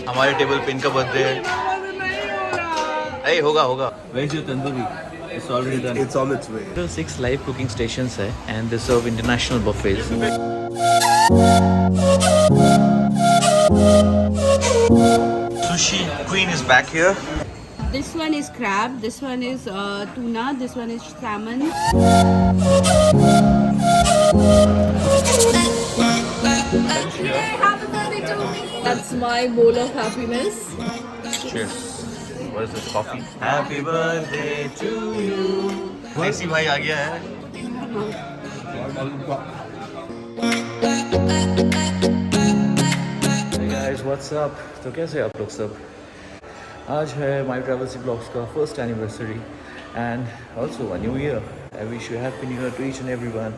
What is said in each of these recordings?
हमारे टेबल पे इनका बर्थडे है। अरे होगा होगा। Where's your tandoori? It's already done. It's on its way. There are 6 live cooking stations है and they serve international buffets. Sushi Queen is back here. This one is crab, this one is tuna, this one is salmon. That's my bowl of happiness. Cheers. What is this coffee? Happy birthday to you. ऐसी भाई आ गया है। Hey guys, what's up? तो कैसे आप लोग सब? आज है माई ट्रैवल्स ब्लॉग्स का first anniversary and also a new year. I wish you happy new year to each and every one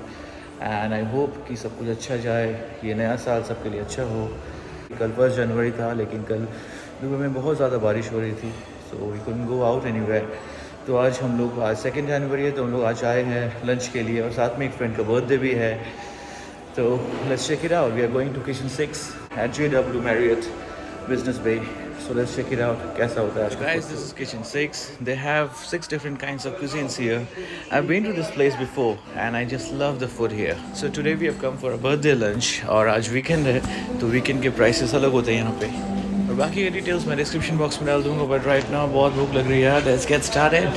and I hope कि सब कुछ अच्छा जाए, ये नया साल सबके लिए अच्छा हो। कल 1 जनवरी था लेकिन कल दुबई में बहुत ज़्यादा बारिश हो रही थी, so we couldn't go out anywhere. तो आज हम लोग, आज 2 जनवरी है तो हम लोग आज आए हैं लंच के लिए और साथ में एक फ्रेंड का बर्थडे भी है। तो let's check it out. We are going to kitchen 6 at JW Marriott Business Bay. So let's check it out. कैसा होता है आज का? Guys, this is kitchen 6. They have 6 different kinds of cuisines here. I've been to this place before and I just love the food here. So today we have come for a birthday lunch और आज weekend है तो weekend के prices अलग होते हैं यहाँ पे। और बाकी के डिटेल्स मैं डिस्क्रिप्शन बॉक्स में डाल दूँगा, बट राइट नाउ बहुत भूख लग रही है। Let's get started.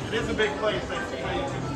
It is a big place. I see how you do.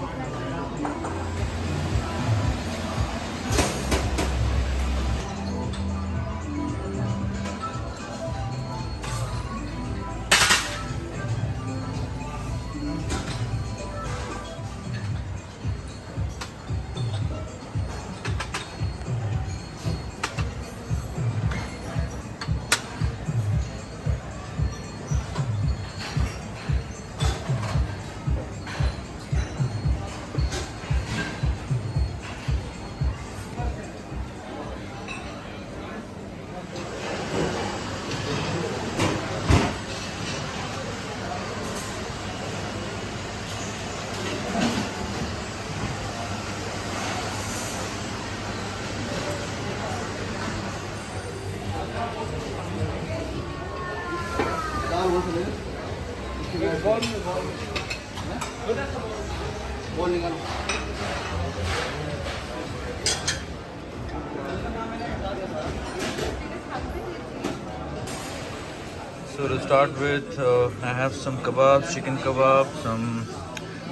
So to start with, I have some kebabs, chicken kebab,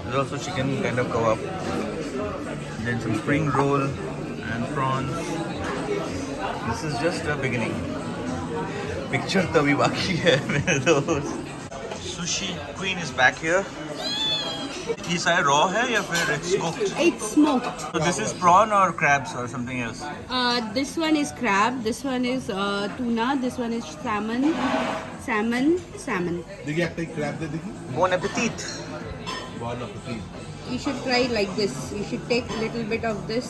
there's also chicken kind of kebab, then some spring roll and prawns. This is just the beginning. Picture तो अभी बाकी है मेरे दोस्त। Sushi Queen is back here. ये सारे raw है या फिर it's cooked? It's smoked. So this is prawn or crabs or something else? This one is crab, this one is tuna, this one is salmon. देखिए आपका एक crab दे देखिए। Bon appetit. Bon appetit. You should try like this. You should take little bit of this,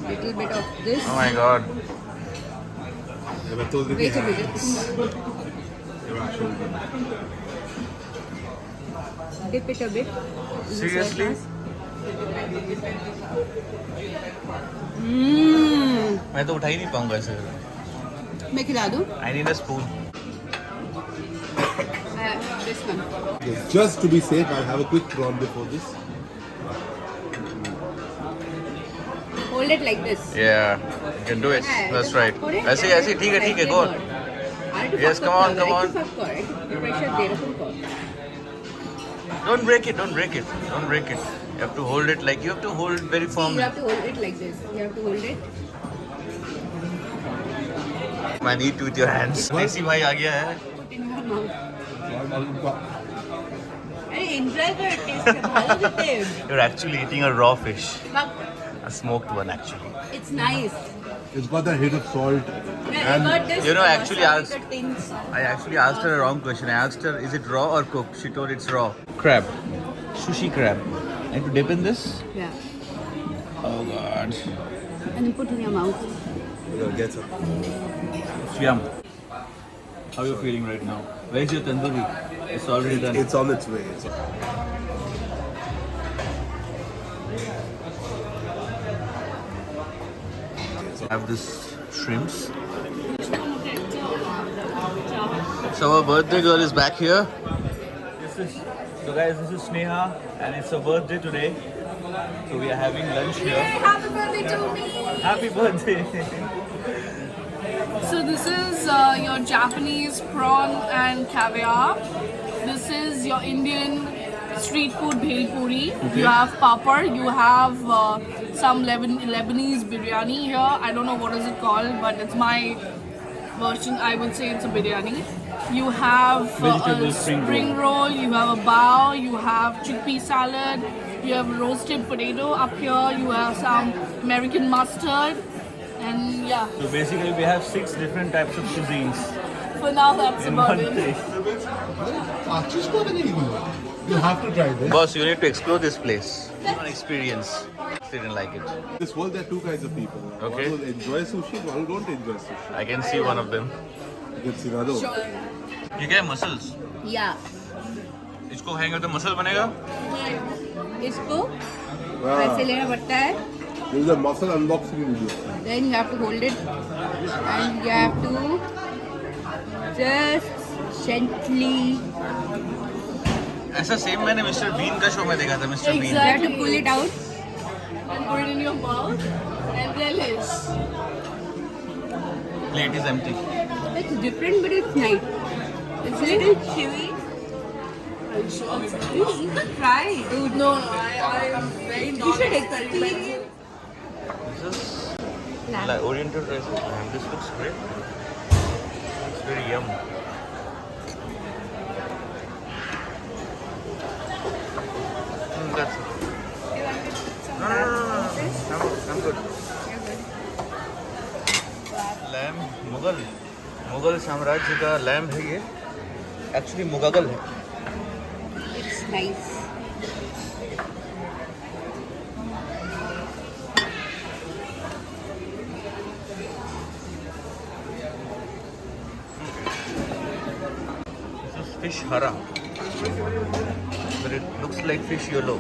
little bit of this. Oh my god. ये मैं तो देखिए। Wait a minute. ये मैं show करूँ। Dip it a bit. Seriously? मैं तो उठा ही नहीं पाऊंगा ऐसे। मैं खिला दूँ? I need a spoon. This one. Just to be safe, I'll have a quick prawn before this. Hold it like this. Yeah, you can do it. That's right. ऐसे ही ऐसे ही ठीक है go on. Yes, come on, come on. Don't break it, don't break it, don't break it. You have to hold it like, you have to hold very You firmly. have to hold it like this. You have to hold it. Man, eat with your hands. ऐसी भाई आ गया है। Put in your mouth. अरे enjoy कर taste भालो देते You're actually eating a raw fish. हैं. A smoked one actually. It's nice. It's got that hit of salt. And You know, actually asked, I actually asked her a wrong question. I asked her, is it raw or cooked? She told it's raw. Crab. Sushi crab. I have to dip in this? Yeah. Oh god. And then put in your mouth. get some. It's yum. How are you feeling right now? Where's your tandoori? It's already done. It's on its way. I have this shrimps. So our birthday girl is back here. So guys, this is Sneha and it's her birthday today. So we are having lunch here. Happy birthday to me! Happy birthday! So this is your Japanese prawn and caviar. This is your Indian street food bhel puri. You have papad. You have some Lebanese biryani here. I don't know what is it called, but it's my version. I would say it's a biryani. You have Vegetable a spring spring roll. You have a bao. You have chickpea salad. You have roasted potato up here. You have some American mustard. And yeah, So basically we have 6 different types of cuisines for now that's in about one it. place. You have to try this. Boss, you need to explore this place. An experience. Didn't like it. This world, there are two kinds of people. Okay. One will enjoy sushi, one don't enjoy sushi. I can see one of them. You can see another one. ये क्या है muscles? Yeah. इसको खाएंगे तो muscle बनेगा? इसको Ah, ऐसे लेना पड़ता है. this is a muscle unboxing video. Then you have to hold it and you have to just gently. ऐसा सेम मैंने मिस्टर बीन का शो में देखा था mister Bean. You have to pull it out. And put it in your mouth and relish. Plate is empty. It's different, but it's nice. It's a little chewy. You can try it. Dude, no, I am very You not should experimental. experience. This is like oriental rice. This looks great. It's very yum. That's it. No. I'm good. लैम मुगल साम्राज्य का lamb है ये. Actually Mughal है. It's nice. This is fish hara, but it looks like fish yellow.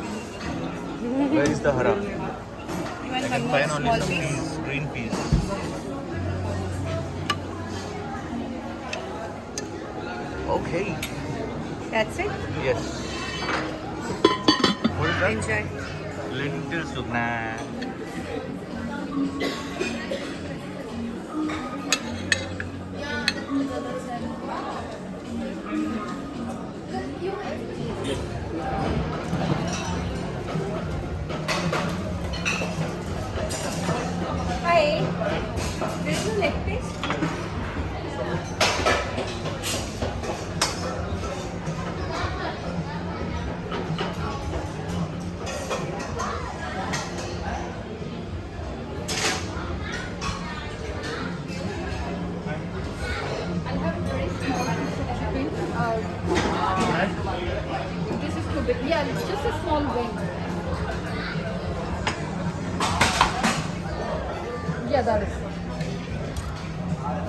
Where is the hara? I can find only some peas, green peas. Okay. That's it. Yes. What is that? Enjoy. Lentil soup. Nah. Hi. There's no leg piece. This is too big. Yeah, it's just a small wing. Yeah, that is.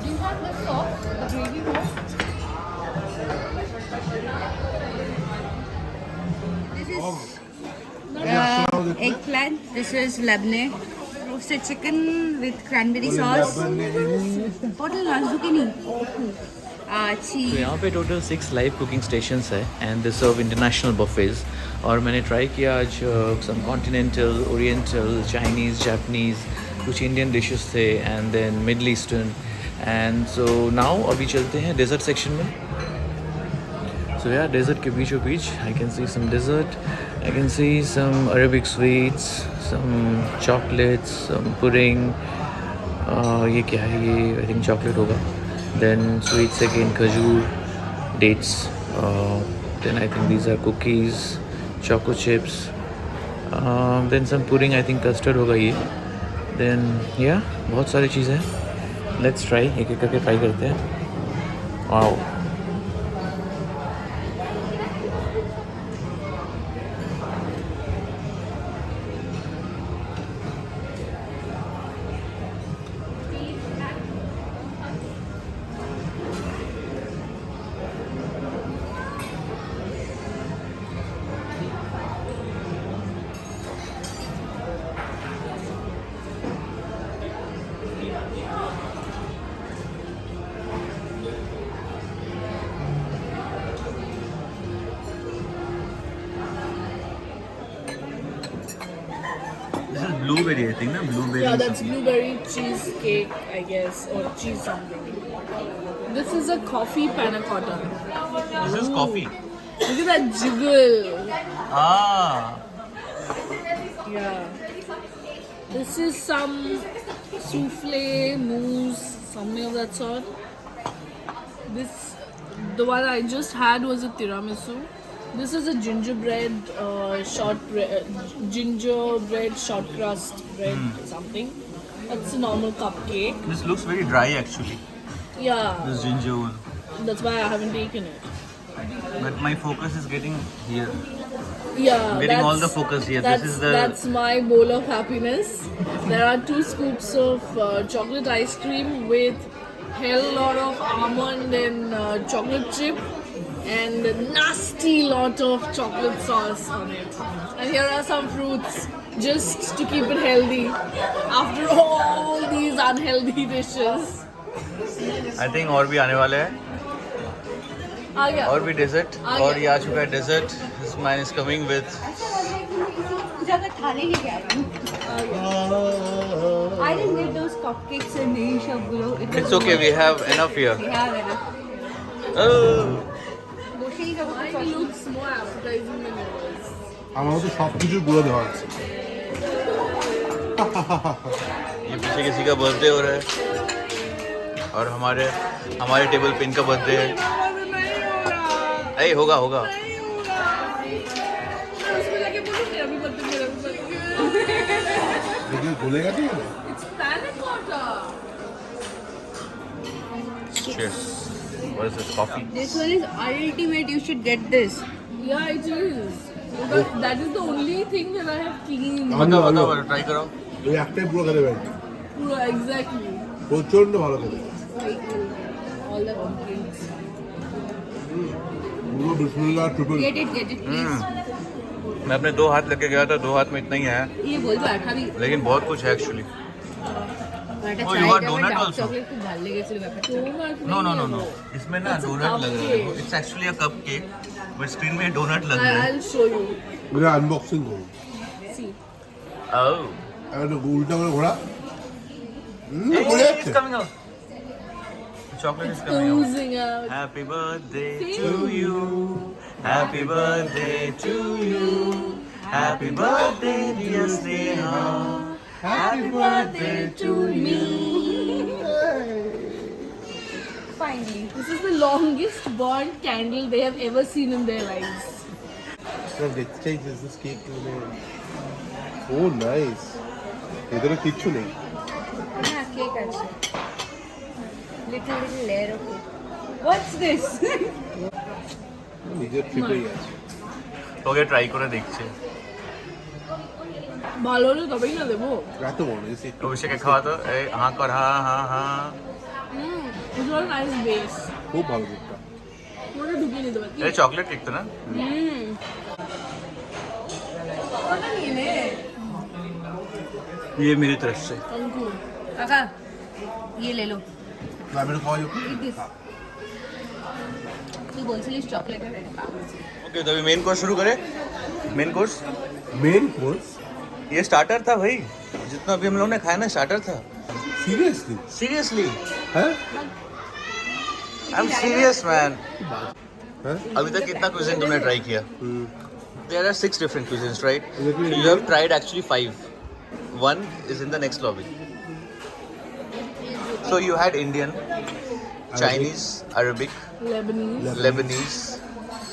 Do you have the sauce, the gravy more? This is eggplant. This is labne. Roasted chicken with cranberry sauce. Total zucchini. तो यहाँ पे total 6 live cooking stations है and they serve international buffets. और मैंने try किया आज some continental, oriental, Chinese, Japanese, कुछ Indian dishes थे and then middle eastern. And so now अभी चलते हैं डेजर्ट सेक्शन में. सो यार डेजर्ट के बीचों बीच I can see some dessert. I can see some Arabic sweets, some chocolates, some pudding. ये क्या है? ये आई थिंक चॉकलेट होगा. Then sweets again, khajur, dates. Then I think these are cookies, choco chips. Then some pudding. I think custard होगा ये. Then या बहुत सारी चीज़ें हैं. लेट्स ट्राई, एक एक करके ट्राई करते हैं. Wow. This is blueberry, I think, na? Blueberry. Yeah, that's blueberry cheesecake, I guess, or cheese something. This is a coffee panna cotta. This is coffee. Look at that jiggle. Ah. Yeah. This is some souffle, mousse, something of that sort. The one I just had was a tiramisu. This is a gingerbread short crust bread something. That's a normal cupcake. This looks very dry actually. Yeah, This ginger one. that's why I haven't taken it. But my focus is getting here. Yeah, Getting all the focus here. This is the. That's my bowl of happiness. There are 2 scoops of chocolate ice cream with hell lot of almond and chocolate chip and a nasty lot of chocolate sauce on it. And here are some fruits just to keep it healthy after all these unhealthy dishes. I think और भी आने वाले हैं. आ गया. और भी dessert. आ और गया. ये आ चुका है dessert. This man is coming with. ज़्यादा खाने नहीं गया. I didn't get those cupcakes and Nisha below. It's okay. We have enough here. Yeah, enough. Oh. Mine looks more appetizing than yours. আমার তো সব কিছু গুঁড়ো দেওয়া আছে. ये पीछे किसी का बर्थडे हो रहा है. और हमारे टेबल पे इनका बर्थडे है. होगा होगा. দেখলে গলে গেছে না? It's panna cotta. Cheers. What is this? Coffee? This one is ultimate. You should get this. Yeah, it is. Because that is the only thing that I have cleaned. बताओ ट्राई करो. ওই একটাই পুরো খেতে পারি. Exactly. প্রচন্ড ভালো খেতে. All the complaints. পুরো বিসমিল্লাহ ট্রিপল. Get it, please. मैं अपने 2 हाथ लेके गया था. 2 हाथ में इतना ही आया. ये बोल दो आठा भी. लेकिन बहुत कुछ है एक्चुअली. आठा Oh, you got donut also? Chocolate खूब भाल लेगे ब्यापारটা. Donut नो नो नो नहीं नो. है इसमें ना It's a डोनट लग रहा है. cupcake. It's actually a cup cake. But screen में डोनट लग वो. रहा है. I'll show you. এটা আনবক্সিং করুন. See. Oh. একটা উল্টা করে ঘোরা. Hey, পড়ে it's যাচ্ছে. coming out. The chocolate is coming out. Oozing out. Happy birthday See? to you. Happy birthday to you. Happy birthday, dear Sneha. Happy birthday to me. Finally. This is the longest burnt candle they have ever seen in their lives. দেখতে চাইছিস this cake মানে ও nice. এদের কিচ্ছু নেই. हाँ cake আছে. Little layer of cake. What's this? নিজের ট্রিপেই আছে. তোকে ট্রাই করে দেখছি. ভালো হলে তবেই না দেবো. এত বড় এসে অভিষেকে খাওয়া তো. এই হাঁ কর, হ্যাঁ হ্যাঁ হ্যাঁ. It's got a nice base. খুব ভালো কেকটা. ওটা ঢুকিয়ে নিতে পারি. এই চকলেট কেক তো না? ওটা নিয়ে নে. ये मेरी तरफ से. अंकुर. काका ये ले लो. আমি খাওয়া যাবে. Eat this. তুই বলছিলিস চকলেটের ओके तो अभी मेन कोर्स शुरू करें. Main course. মেন কোর্স ये स्टार्टर था भाई. जितना अभी हम लोगों ने खाया ना स्टार्टर था. Seriously seriously. হ্যাঁ आई एम सीरियस मैन. হ্যাঁ अभी तक कितना क्विज़िन तुमने ट्राई किया? There are 6 different cuisines, right? Exactly. You have tried actually 5. One is in the next lobby. So you had Indian, Chinese, Arabic, Lebanese. Lebanese,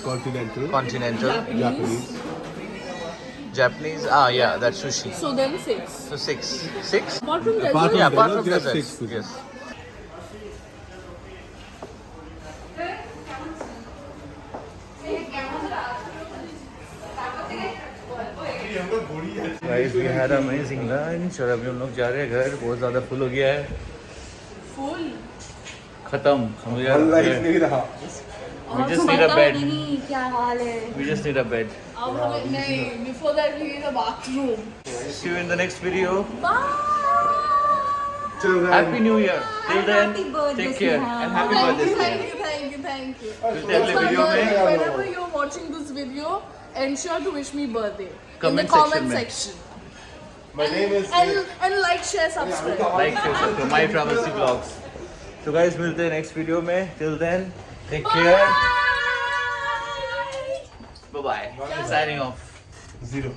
continental Continental, Japanese Japanese. Ah, yeah, that's sushi. So then 6. So 6. 6? Apart from Apart desert, from Yeah, apart desserts, from you have desserts. 6 food. Yes. Guys, we had amazing lunch और अभी हम लोग जा रहे हैं घर. बहुत ज़्यादा फुल हो गया है. full. खत्म. हम नहीं यार. रहा. We just need a bed. क्या हाल है? We just need a bed. अब हमें नहीं. Before that, we need a bathroom. See you in the next video. Bye. चलो Happy New Year. Till then, happy birthday, take care Sneha. and happy birthday. Thank Sneha. you, thank you, thank you. मिलते हैं अगले video में. Whenever you're watching this video, ensure to wish me birthday Comment in the comment section section. My name is And like, share, subscribe. Like, share, subscribe. My Travelsy Vlogs. So guys, मिलते हैं next video में. Till then, take care. Bye bye. Signing off. 0.